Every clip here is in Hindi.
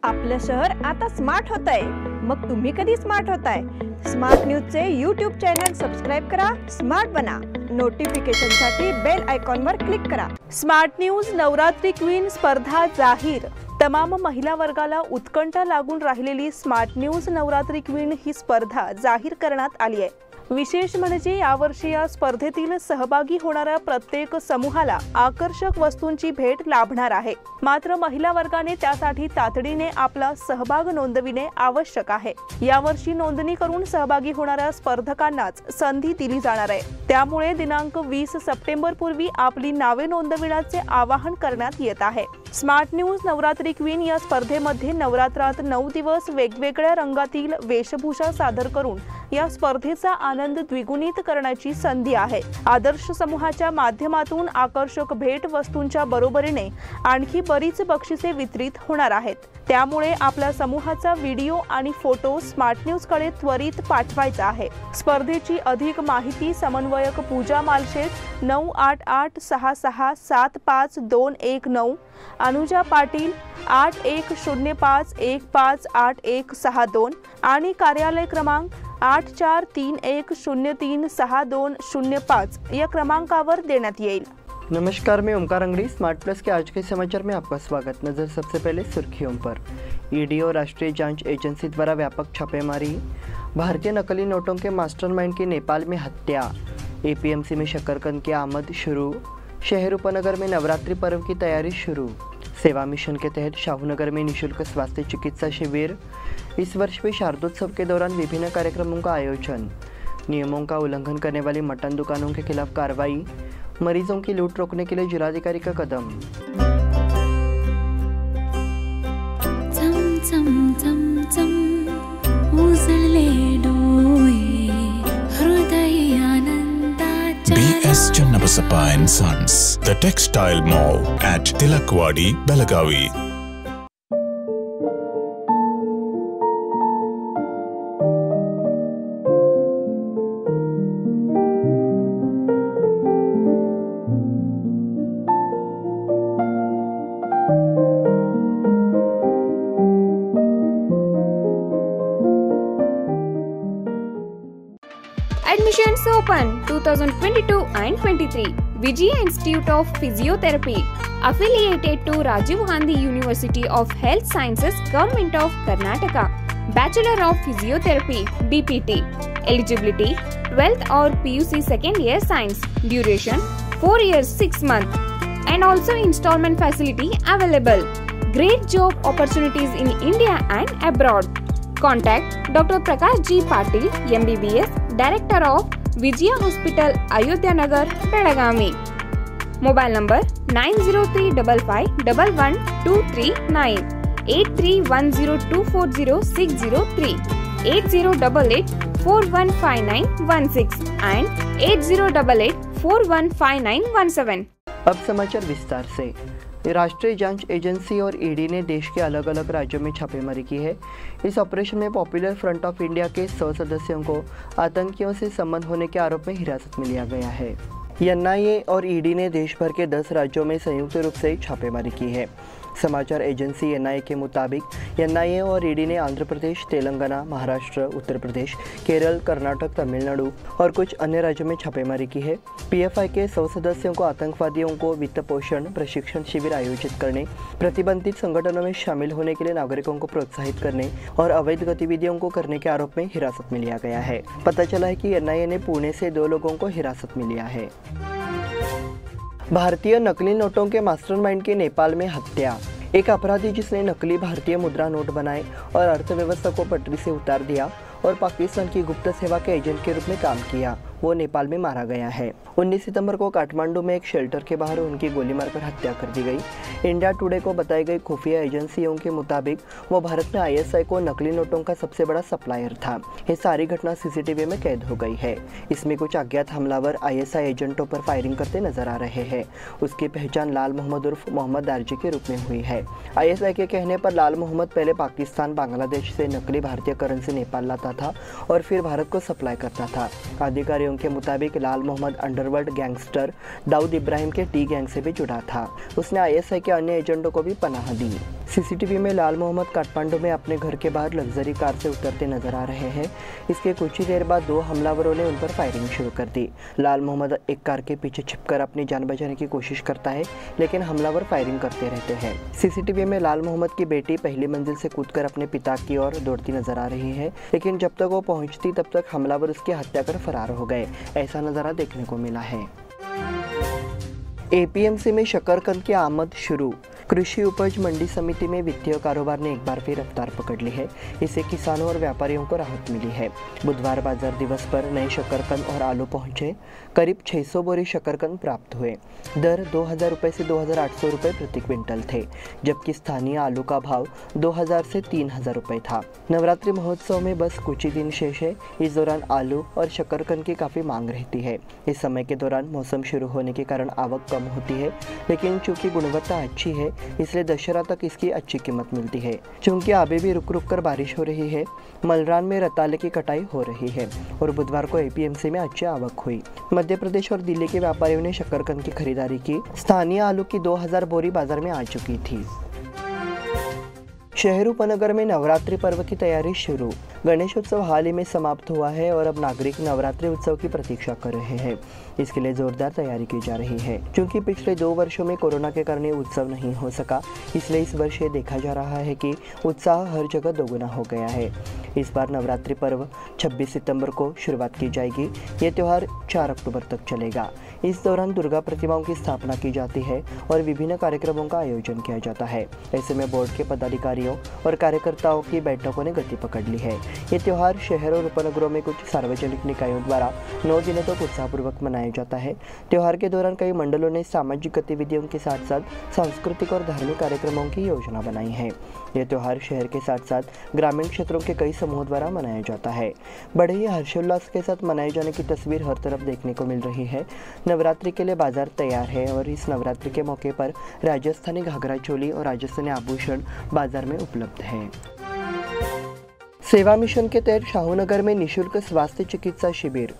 आपलं शहर आता स्मार्ट होत आहे। मग तुम्ही कधी स्मार्ट होताय? स्मार्ट न्यूजचे यूट्यूब चॅनल सबस्क्राइब करा, स्मार्ट बना। नोटिफिकेशनसाठी बेल आयकॉनवर क्लिक करा। स्मार्ट न्यूज नवरात्री क्वीन स्पर्धा जाहीर। तमाम महिला वर्गाला उत्कंठा लागून राहिलेली स्मार्ट न्यूज नवरात्री क्वीन ही स्पर्धा जाहीर करण्यात आली आहे। विशेष म्हणजे यावर्षी या स्पर्धेतील सहभागी होणाऱ्या प्रत्येक समूहाला आकर्षक वस्तूंची भेट लाभणार आहे। मात्र महिला वर्गाने त्यासाठी तातडीने आपला सहभाग नोंदविणे आवश्यक आहे। यावर्षी नोंदणी करून सहभागी होणाऱ्या स्पर्धकांनाच संधी दिली जाणार आहे। त्यामुळे दिनांक 20 सप्टेंबर पूर्वी आपली नावे नोंदविण्याचे आवाहन करण्यात येत आहे। स्मार्ट न्यूज नवरात्री क्वीन या स्पर्धेमध्ये नवरात्रात 9 दिवस वेगवेगळ्या रंगातील वेशभूषा सादर करून या स्पर्धेचा आनंद द्विगुणित करण्याची संधी आहे। आदर्श समूहाच्या माध्यमातून आकर्षक भेट वस्तूंच्या बरोबरीने आणखी बरीच बक्षिसे वितरित होणार आहेत। त्यामुळे आपल्या समूहाचा व्हिडिओ आणि फोटो स्मार्ट न्यूज कडे त्वरित पाठवायचा आहे। स्पर्धेची अधिक माहिती समन्वयक पूजा मालशेत 9886675219, अनुजा पाटील 8105158162 आणि कार्यालय क्रमांक 8431036205 या क्रमांकावर देण्यात येईल। नमस्कार, मैं ओमकार अंगड़ी। स्मार्ट प्लस के आज के समाचार में आपका स्वागत। नजर सबसे पहले सुर्खियों पर। ईडी और राष्ट्रीय जांच एजेंसी द्वारा व्यापक छापेमारी। भारतीय नकली नोटों के मास्टरमाइंड की नेपाल में हत्या। एपीएमसी में शकरकंद की आमद शुरू। शहर उपनगर में नवरात्रि पर्व की तैयारी शुरू। सेवा मिशन के तहत शाहूनगर में निःशुल्क स्वास्थ्य चिकित्सा शिविर। इस वर्ष भी शारदोत्सव के दौरान विभिन्न कार्यक्रमों का आयोजन। नियमों का उल्लंघन करने वाली मटन दुकानों के खिलाफ कार्रवाई। मरीजों की लूट रोकने के लिए जिलाधिकारी का कदम। BS Channabasappa and Sons, the Textile Mall at Tilakwadi, Belagavi. Admissions open 2022 and 23. Vijaya Institute of Physiotherapy, affiliated to Rajiv Gandhi University of Health Sciences, Government of Karnataka. Bachelor of Physiotherapy, BPT. Eligibility 12th or PUC second year science. Duration 4 years 6 months. And also installment facility available. Great job opportunities in India and abroad. Contact Dr. Prakash G. Patil, MBBS, Director of Vijaya Hospital, Ayodhya Nagar, Belagavi. Mobile number 90355111239, 8310240603, 8088415916 and 8088415917। अब समाचार विस्तार से। राष्ट्रीय जांच एजेंसी और ईडी ने देश के अलग अलग राज्यों में छापेमारी की है। इस ऑपरेशन में पॉपुलर फ्रंट ऑफ इंडिया के 100 सदस्यों को आतंकियों से संबंध होने के आरोप में हिरासत में लिया गया है। एनआईए और ईडी ने देश भर के 10 राज्यों में संयुक्त रूप से छापेमारी की है। समाचार एजेंसी एनआईए के मुताबिक एनआईए और ईडी ने आंध्र प्रदेश, तेलंगाना, महाराष्ट्र, उत्तर प्रदेश, केरल, कर्नाटक, तमिलनाडु और कुछ अन्य राज्यों में छापेमारी की है। पीएफआई के 100 सदस्यों को आतंकवादियों को वित्त पोषण, प्रशिक्षण शिविर आयोजित करने, प्रतिबंधित संगठनों में शामिल होने के लिए नागरिकों को प्रोत्साहित करने और अवैध गतिविधियों को करने के आरोप में हिरासत में लिया गया है। पता चला है कि एनआईए ने पुणे से 2 लोगों को हिरासत में लिया है। भारतीय नकली नोटों के मास्टरमाइंड की नेपाल में हत्या। एक अपराधी जिसने नकली भारतीय मुद्रा नोट बनाए और अर्थव्यवस्था को पटरी से उतार दिया और पाकिस्तान की गुप्त सेवा के एजेंट के रूप में काम किया, वो नेपाल में मारा गया है। 19 सितंबर को काठमांडू में एक शेल्टर के बाहर उनकी गोली मारकर हत्या कर दी गई। इंडिया टुडे को बताई गई खुफिया एजेंसियों के मुताबिक वो भारत में आईएसआई को नकली नोटों का सबसे बड़ा सप्लायर था। ये सारी घटना सीसीटीवी में कैद हो गई है। इसमें कुछ अज्ञात हमलावर आईएसआई एजेंटों पर फायरिंग करते नजर आ रहे हैं। उसकी पहचान लाल मोहम्मद उर्फ मोहम्मद दारजी के रूप में हुई है। आईएसआई के कहने पर लाल मोहम्मद पहले पाकिस्तान, बांग्लादेश से नकली भारतीय करेंसी नेपाल लाता था और फिर भारत को सप्लाई करता था। अधिकारियों के मुताबिक लाल मोहम्मद अंडरवर्ल्ड गैंगस्टर दाऊद इब्राहिम के टी गैंग से भी जुड़ा था। उसने आईएसआई के अन्य एजेंटों को भी पनाह दी। सीसीटीवी में लाल मोहम्मद काठमांडू में अपने घर के बाहर लग्जरी कार से उतरते नजर आ रहे हैं। इसके कुछ ही देर बाद 2 हमलावरों ने उन पर फायरिंग शुरू कर दी। लाल मोहम्मद एक कार के पीछे छिपकर अपनी जान बचाने की कोशिश करता है, लेकिन हमलावर फायरिंग करते रहते हैं। सीसीटीवी में लाल मोहम्मद की बेटी पहली मंजिल से कूदकर अपने पिता की ओर दौड़ती नजर आ रही है, लेकिन जब तक वो पहुंचती तब तक हमलावर उसकी हत्या कर फरार हो गए। ऐसा नजारा देखने को मिला है। एपीएमसी में शकरकंद की आमद शुरू। कृषि उपज मंडी समिति में वित्तीय कारोबार ने एक बार फिर रफ्तार पकड़ ली है। इससे किसानों और व्यापारियों को राहत मिली है। बुधवार बाजार दिवस पर नए शकरकंद और आलू पहुंचे। करीब 600 बोरी शकरकंद प्राप्त हुए। दर 2000 रुपये से 2800 रुपये प्रति क्विंटल थे, जबकि स्थानीय आलू का भाव 2000 से 3000 रुपये था। नवरात्रि महोत्सव में बस कुछ ही दिन शेष है। इस दौरान आलू और शकरकंद की काफ़ी मांग रहती है। इस समय के दौरान मौसम शुरू होने के कारण आवक कम होती है, लेकिन चूँकि गुणवत्ता अच्छी है इसलिए दशहरा तक इसकी अच्छी कीमत मिलती है। चूँकि अभी भी रुक रुक कर बारिश हो रही है, मलरान में रताले की कटाई हो रही है और बुधवार को एपीएमसी में अच्छी आवक हुई। मध्य प्रदेश और दिल्ली के व्यापारियों ने शकरकंद की खरीदारी की। स्थानीय आलू की 2000 बोरी बाजार में आ चुकी थी। शहर उपनगर में नवरात्रि पर्व की तैयारी शुरू। गणेशोत्सव हाल ही में समाप्त हुआ है और अब नागरिक नवरात्रि उत्सव की प्रतीक्षा कर रहे हैं। इसके लिए जोरदार तैयारी की जा रही है। क्योंकि पिछले 2 वर्षों में कोरोना के कारण उत्सव नहीं हो सका, इसलिए इस वर्ष ये देखा जा रहा है कि उत्साह हर जगह दोगुना हो गया है। इस बार नवरात्रि पर्व 26 सितंबर को शुरुआत की जाएगी। ये त्यौहार 4 अक्टूबर तक चलेगा। इस दौरान दुर्गा प्रतिमाओं की स्थापना की जाती है और विभिन्न कार्यक्रमों का आयोजन किया जाता है। ऐसे में बोर्ड के पदाधिकारियों और कार्यकर्ताओं की बैठकों ने गति पकड़ ली है। ये त्यौहार शहर और उपनगरों में कुछ सार्वजनिक निकायों द्वारा 9 दिनों तक उत्साहपूर्वक मनाया जाता है। त्यौहार के दौरान कई मंडलों ने सामाजिक गतिविधियों के साथ साथ सांस्कृतिक और धार्मिक कार्यक्रमों की योजना बनाई है। यह त्यौहार शहर के साथ साथ ग्रामीण क्षेत्रों के कई समूह द्वारा मनाया जाता है। बड़े ही हर्षोल्लास के साथ मनाए जाने की तस्वीर हर तरफ देखने को मिल रही है। नवरात्रि के लिए बाजार तैयार है और इस नवरात्रि के मौके पर राजस्थानी घाघरा चोली और राजस्थानी आभूषण बाजार में उपलब्ध है। सेवा मिशन के तहत शाहूनगर में निःशुल्क स्वास्थ्य चिकित्सा शिविर।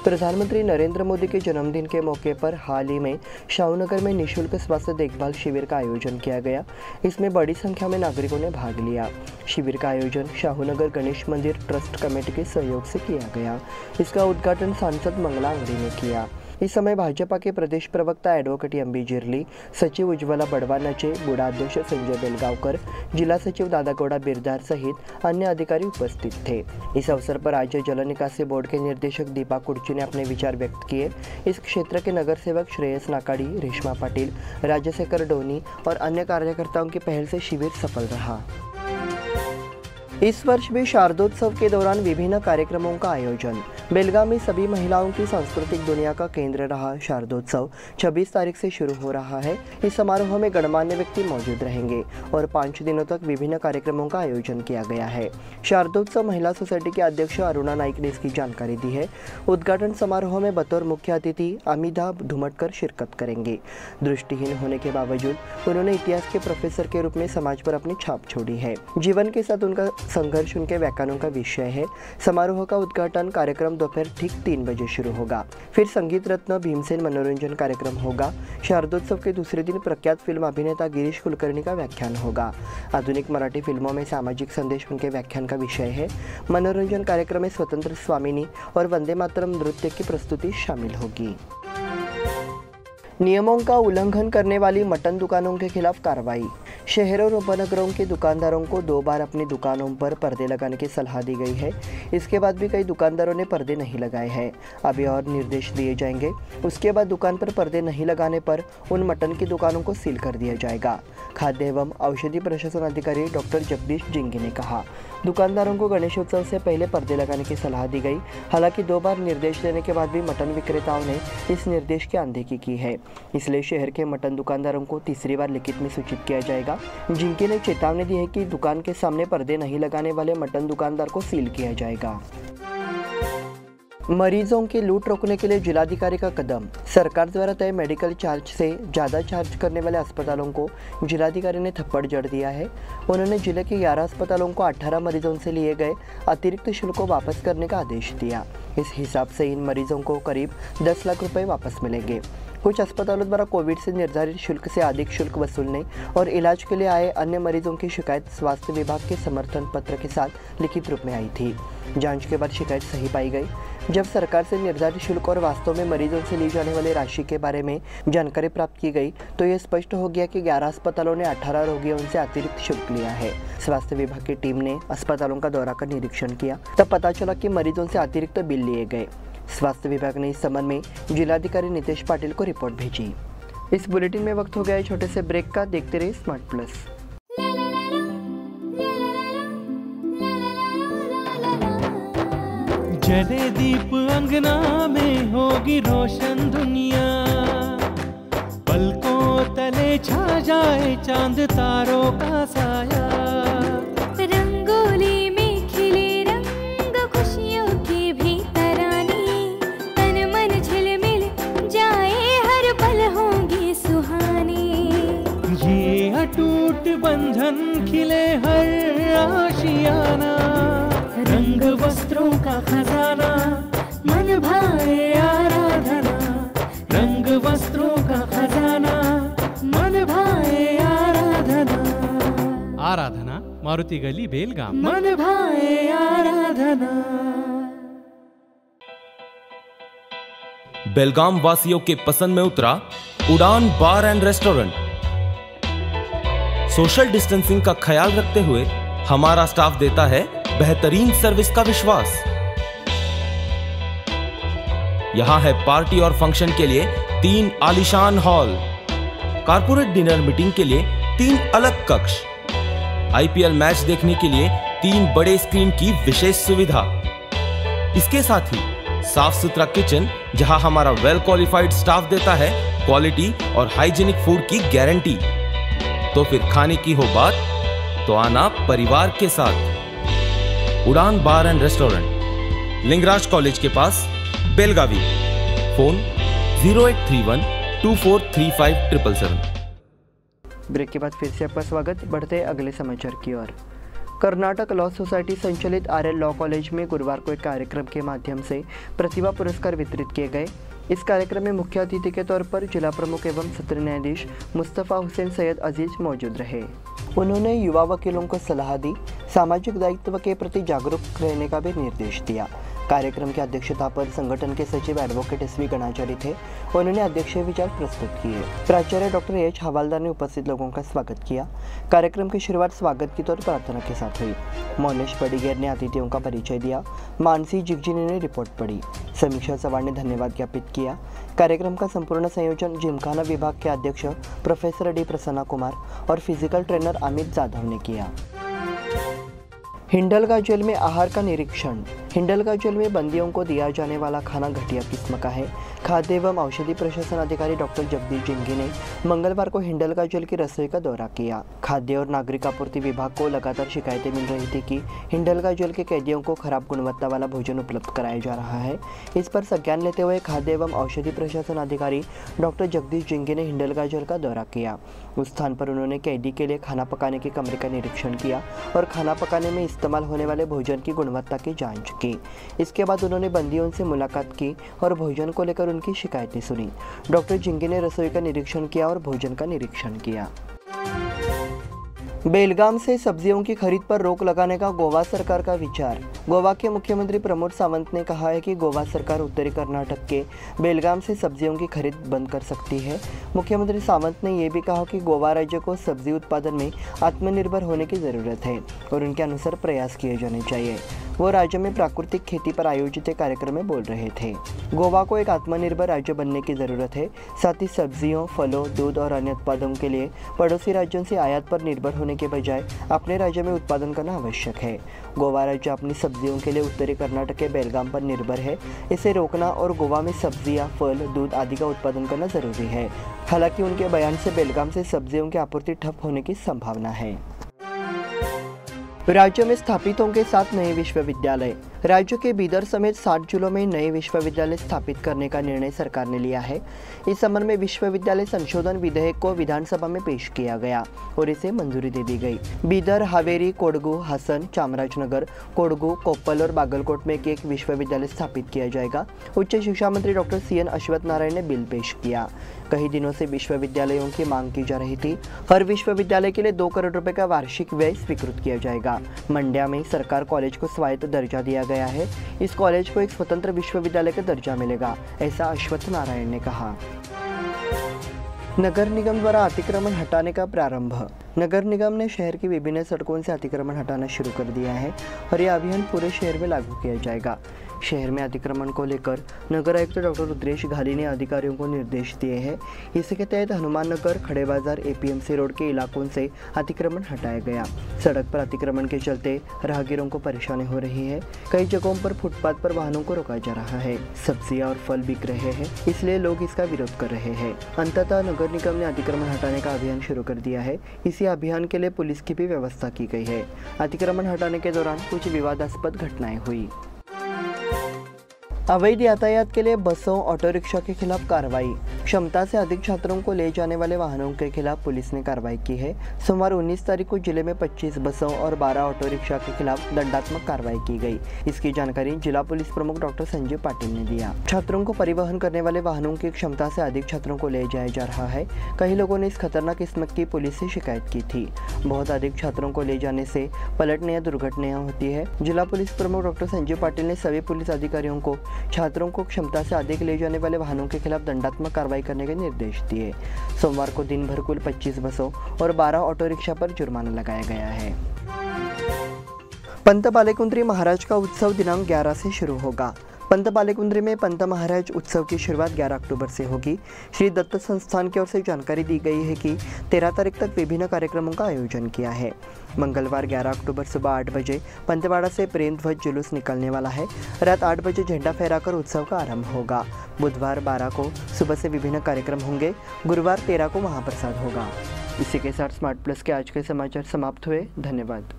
प्रधानमंत्री नरेंद्र मोदी के जन्मदिन के मौके पर हाल ही में शाहूनगर में निःशुल्क स्वास्थ्य देखभाल शिविर का आयोजन किया गया। इसमें बड़ी संख्या में नागरिकों ने भाग लिया। शिविर का आयोजन शाहूनगर गणेश मंदिर ट्रस्ट कमेटी के सहयोग से किया गया। इसका उद्घाटन सांसद मंगला अंगड़ी ने किया। इस समय भाजपा के प्रदेश प्रवक्ता एडवोकेट एम.बी. जिरली, सचिव उज्ज्वला बड़वानाचे, बूढ़ा अध्यक्ष संजय बेलगांवकर, जिला सचिव दादागौड़ा बिरदार सहित अन्य अधिकारी उपस्थित थे। इस अवसर पर राज्य जल निकासी बोर्ड के निर्देशक दीपा कुर्ची ने अपने विचार व्यक्त किए। इस क्षेत्र के नगर सेवक श्रेयस नाकाड़ी, रेशमा पाटिल, राजशेखर डोनी और अन्य कार्यकर्ताओं की पहल से शिविर सफल रहा। इस वर्ष भी शारदोत्सव के दौरान विभिन्न कार्यक्रमों का आयोजन। बेलगाम में सभी महिलाओं की सांस्कृतिक दुनिया का केंद्र रहा शारदोत्सव 26 तारीख से शुरू हो रहा है। इस समारोह में गणमान्य व्यक्ति मौजूद रहेंगे और 5 दिनों तक विभिन्न कार्यक्रमों का आयोजन किया गया है। शारदोत्सव महिला सोसाइटी के अध्यक्ष अरुणा नाइक ने इसकी जानकारी दी है। उद्घाटन समारोह में बतौर मुख्य अतिथि अमिताभ धुमटकर शिरकत करेंगे। दृष्टिहीन होने के बावजूद उन्होंने इतिहास के प्रोफेसर के रूप में समाज पर अपनी छाप छोड़ी है। जीवन के साथ उनका संघर्ष उनके व्याख्यानों का विषय है। समारोह का उद्घाटन कार्यक्रम दोपहर ठीक 3 बजे शुरू होगा। फिर संगीत रत्न भीमसेन मनोरंजन कार्यक्रम होगा। शारदोत्सव के दूसरे दिन प्रख्यात फिल्म अभिनेता गिरीश कुलकर्णी का व्याख्यान होगा। आधुनिक मराठी फिल्मों में सामाजिक संदेश उनके व्याख्यान का विषय है। मनोरंजन कार्यक्रम में स्वतंत्र स्वामिनी और वंदे मातरम नृत्य की प्रस्तुति शामिल होगी। नियमों का उल्लंघन करने वाली मटन दुकानों के खिलाफ कार्रवाई। शहर और उपनगरों के दुकानदारों को 2 बार अपनी दुकानों पर पर्दे लगाने की सलाह दी गई है। इसके बाद भी कई दुकानदारों ने पर्दे नहीं लगाए हैं। अभी और निर्देश दिए जाएंगे। उसके बाद दुकान पर पर्दे नहीं लगाने पर उन मटन की दुकानों को सील कर दिया जाएगा। खाद्य एवं औषधि प्रशासन अधिकारी डॉक्टर जगदीश जिंगी ने कहा, दुकानदारों को गणेशोत्सव से पहले पर्दे लगाने की सलाह दी गई। हालांकि 2 बार निर्देश देने के बाद भी मटन विक्रेताओं ने इस निर्देश की अनदेखी की है। इसलिए शहर के मटन दुकानदारों को तीसरी बार लिखित में सूचित किया जाएगा। जिंकी ने चेतावनी दी है कि दुकान के सामने पर्दे नहीं लगाने वाले मटन दुकानदार को सील किया जाएगा। मरीजों की लूट रोकने के लिए जिलाधिकारी का कदम। सरकार द्वारा तय मेडिकल चार्ज से ज़्यादा चार्ज करने वाले अस्पतालों को जिलाधिकारी ने थप्पड़ जड़ दिया है। उन्होंने जिले के 11 अस्पतालों को 18 मरीजों से लिए गए अतिरिक्त शुल्क को वापस करने का आदेश दिया। इस हिसाब से इन मरीजों को करीब 10 लाख रुपए वापस मिलेंगे। कुछ अस्पतालों द्वारा कोविड से निर्धारित शुल्क से अधिक शुल्क वसूलने और इलाज के लिए आए अन्य मरीजों की शिकायत स्वास्थ्य विभाग के समर्थन पत्र के साथ लिखित रूप में आई थी। जांच के बाद शिकायत सही पाई गई। जब सरकार से निर्धारित शुल्क और वास्तव में मरीजों से ली जाने वाली राशि के बारे में जानकारी प्राप्त की गई तो ये स्पष्ट हो गया कि 11 अस्पतालों ने 18 रोगियों से अतिरिक्त शुल्क लिया है। स्वास्थ्य विभाग की टीम ने अस्पतालों का दौरा कर निरीक्षण किया, तब पता चला कि मरीजों से अतिरिक्त बिल लिए गए। स्वास्थ्य विभाग ने इस संबंध में जिलाधिकारी नितेश पाटिल को रिपोर्ट भेजी। इस बुलेटिन में वक्त हो गया है छोटे से ब्रेक का। देखते रहिए स्मार्ट प्लस। जले दीप अंगना में होगी रोशन दुनिया, पलकों तले छा जाए चांद तारों का साया। रंगोली में खिले रंग खुशियों की भी तरानी, तन मन झिलमिल जाए हर पल होंगी सुहानी। ये अटूट बंधन खिले हर आशियाना, रंग वस्त्रों का खजाना मन भाए आराधना। रंग वस्त्रों का खजाना मन भाए आराधना। आराधना मारुति गली बेलगाम। मन भाए आराधना। बेलगाम वासियों के पसंद में उतरा उड़ान बार एंड रेस्टोरेंट। सोशल डिस्टेंसिंग का ख्याल रखते हुए हमारा स्टाफ देता है बेहतरीन सर्विस का विश्वास। यहां है पार्टी और फंक्शन के लिए 3 आलीशान हॉल, कारपोरेट डिनर मीटिंग के लिए 3 अलग कक्ष, आईपीएल मैच देखने के लिए 3 बड़े स्क्रीन की विशेष सुविधा। इसके साथ ही साफ सुथरा किचन जहां हमारा वेल क्वालिफाइड स्टाफ देता है क्वालिटी और हाइजीनिक फूड की गारंटी। तो फिर खाने की हो बात तो आना परिवार के साथ। उड़ान बार एंड रेस्टोरेंट, लिंगराज कॉलेज के पास, बेलगावी। फोन 0831 2435 ब्रेक के बाद फिर से आपका स्वागत। बढ़ते अगले समाचार की ओर। कर्नाटक लॉ सोसाइटी संचालित आरएल लॉ कॉलेज में गुरुवार को एक कार्यक्रम के माध्यम से प्रतिभा पुरस्कार वितरित किए गए। इस कार्यक्रम में मुख्य अतिथि के तौर पर जिला प्रमुख एवं सत्र न्यायाधीश मुस्तफ़ा हुसैन सैयद अजीज मौजूद रहे। उन्होंने युवा वकीलों को सलाह दी, सामाजिक दायित्व के प्रति जागरूक रहने का भी निर्देश दिया। कार्यक्रम की अध्यक्षता पर संगठन के सचिव एडवोकेट SV गणाचारी थे। उन्होंने अध्यक्षीय विचार प्रस्तुत किए। प्राचार्य डॉक्टर H हवालदार ने उपस्थित लोगों का स्वागत किया। कार्यक्रम की शुरुआत स्वागत की तौर प्रार्थना के साथ हुई। मोनेश बड़ीगेर ने अतिथियों का परिचय दिया। मानसी जिगजिनी ने रिपोर्ट पढ़ी। समीक्षा चव्हाण ने धन्यवाद ज्ञापित किया। कार्यक्रम का संपूर्ण संयोजन जिमखाना विभाग के अध्यक्ष प्रोफेसर डी प्रसन्ना कुमार और फिजिकल ट्रेनर अमित जाधव ने किया। हिंडलगा जेल में आहार का निरीक्षण। हिंडलगा जेल में बंदियों को दिया जाने वाला खाना घटिया किस्म का है। खाद्य एवं औषधि प्रशासन अधिकारी डॉक्टर जगदीश जिंगी ने मंगलवार को हिंडलगा जेल की रसोई का दौरा किया। खाद्य और नागरिक आपूर्ति विभाग को लगातार शिकायतें मिल रही थी कि हिंडलगा जेल के कैदियों को खराब गुणवत्ता वाला भोजन उपलब्ध कराया जा रहा है। इस पर संज्ञान लेते हुए खाद्य एवं औषधि प्रशासन अधिकारी डॉक्टर जगदीश जिंगी ने हिंडलगा जेल का दौरा किया। उस स्थान पर उन्होंने कैदी के लिए खाना पकाने के कमरे का निरीक्षण किया और खाना पकाने में इस्तेमाल होने वाले भोजन की गुणवत्ता की जांच की। इसके बाद उन्होंने बंदियों से मुलाकात की और भोजन को लेकर उनकी शिकायतें सुनी। डॉक्टर जिंगी ने रसोई का निरीक्षण किया और भोजन का निरीक्षण किया। बेलगाम से सब्जियों की खरीद पर रोक लगाने का गोवा सरकार का विचार। गोवा के मुख्यमंत्री प्रमोद सावंत ने कहा है कि गोवा सरकार उत्तरी कर्नाटक के बेलगाम से सब्जियों की खरीद बंद कर सकती है। मुख्यमंत्री सावंत ने यह भी कहा कि गोवा राज्य को सब्जी उत्पादन में आत्मनिर्भर होने की ज़रूरत है और उनके अनुसार प्रयास किए जाने चाहिए। वो राज्य में प्राकृतिक खेती पर आयोजित एक कार्यक्रम में बोल रहे थे। गोवा को एक आत्मनिर्भर राज्य बनने की ज़रूरत है। साथ ही सब्जियों, फलों, दूध और अन्य उत्पादों के लिए पड़ोसी राज्यों से आयात पर निर्भर होने के बजाय अपने राज्य में उत्पादन करना आवश्यक है। गोवा राज्य अपनी सब्जियों के लिए उत्तरी कर्नाटक के बेलगाम पर निर्भर है। इसे रोकना और गोवा में सब्जियां, फल, दूध आदि का उत्पादन करना जरूरी है। हालांकि उनके बयान से बेलगाम से सब्जियों की आपूर्ति ठप होने की संभावना है। राज्य में स्थापित होंगे 7 नए विश्वविद्यालय। राज्य के बीदर समेत 60 जिलों में नए विश्वविद्यालय स्थापित करने का निर्णय सरकार ने लिया है। इस संबंध में विश्वविद्यालय संशोधन विधेयक को विधानसभा में पेश किया गया और इसे मंजूरी दे दी गई। बीदर, हावेरी, कोडगू, हसन, चामराजनगर, कोडगू, कोप्पल और बागलकोट में एक विश्वविद्यालय स्थापित किया जाएगा। उच्च शिक्षा मंत्री डॉक्टर CN अश्वत्थ नारायण ने बिल पेश किया। कई दिनों से विश्वविद्यालयों की मांग की जा रही थी। हर विश्वविद्यालय के लिए 2 करोड़ रुपए का वार्षिक व्यय स्वीकृत किया जाएगा। मंड्या में सरकार कॉलेज को स्वायत्त दर्जा दिया गया है। इस कॉलेज को एक स्वतंत्र विश्वविद्यालय का दर्जा मिलेगा, ऐसा अश्वत्थ नारायण ने कहा। नगर निगम द्वारा अतिक्रमण हटाने का प्रारंभ। नगर निगम ने शहर की विभिन्न सड़कों से अतिक्रमण हटाना शुरू कर दिया है और यह अभियान पूरे शहर में लागू किया जाएगा। शहर में अतिक्रमण को लेकर नगर आयुक्त डॉक्टर रुद्रेश घाली ने अधिकारियों को निर्देश दिए हैं। इसके तहत हनुमान नगर, खड़े बाजार, APMC रोड के इलाकों से अतिक्रमण हटाया गया। सड़क पर अतिक्रमण के चलते राहगीरों को परेशानी हो रही है। कई जगहों पर फुटपाथ पर वाहनों को रोका जा रहा है। सब्जियां और फल बिक रहे हैं, इसलिए लोग इसका विरोध कर रहे हैं। अंततः नगर निगम ने अतिक्रमण हटाने का अभियान शुरू कर दिया है। इसी अभियान के लिए पुलिस की भी व्यवस्था की गई है। अतिक्रमण हटाने के दौरान कुछ विवादास्पद घटनाएं हुई। अवैध यातायात के लिए बसों, ऑटो रिक्शा के खिलाफ कार्रवाई। क्षमता से अधिक छात्रों को ले जाने वाले वाहनों के खिलाफ पुलिस ने कार्रवाई की है। सोमवार 19 तारीख को जिले में 25 बसों और 12 ऑटो रिक्शा के खिलाफ दंडात्मक कार्रवाई की गई। इसकी जानकारी जिला पुलिस प्रमुख डॉक्टर संजीव पाटिल ने दिया। छात्रों को परिवहन करने वाले वाहनों की क्षमता से अधिक छात्रों को ले जाया जा रहा है। कई लोगों ने इस खतरनाक किस्म की पुलिस से शिकायत की थी। बहुत अधिक छात्रों को ले जाने से पलटने या दुर्घटनाएं होती है। जिला पुलिस प्रमुख डॉक्टर संजीव पाटिल ने सभी पुलिस अधिकारियों को छात्रों को क्षमता से अधिक ले जाने वाले वाहनों के खिलाफ दंडात्मक कार्रवाई करने के निर्देश दिए। सोमवार को दिन भर कुल 25 बसों और 12 ऑटो रिक्शा पर जुर्माना लगाया गया है। पंत बालेकुंद्री महाराज का उत्सव दिनांक 11 से शुरू होगा। पंत बालेकुंद्री में पंत महाराज उत्सव की शुरुआत 11 अक्टूबर से होगी। श्री दत्त संस्थान की ओर से जानकारी दी गई है कि 13 तारीख तक विभिन्न कार्यक्रमों का आयोजन किया है। मंगलवार 11 अक्टूबर सुबह 8 बजे पंतवाड़ा से प्रेम ध्वज जुलूस निकलने वाला है। रात 8 बजे झंडा फहराकर उत्सव का आरंभ होगा। बुधवार 12 को सुबह से विभिन्न कार्यक्रम होंगे। गुरुवार 13 को महाप्रसाद होगा। इसी के साथ स्मार्ट प्लस के आज के समाचार समाप्त हुए। धन्यवाद।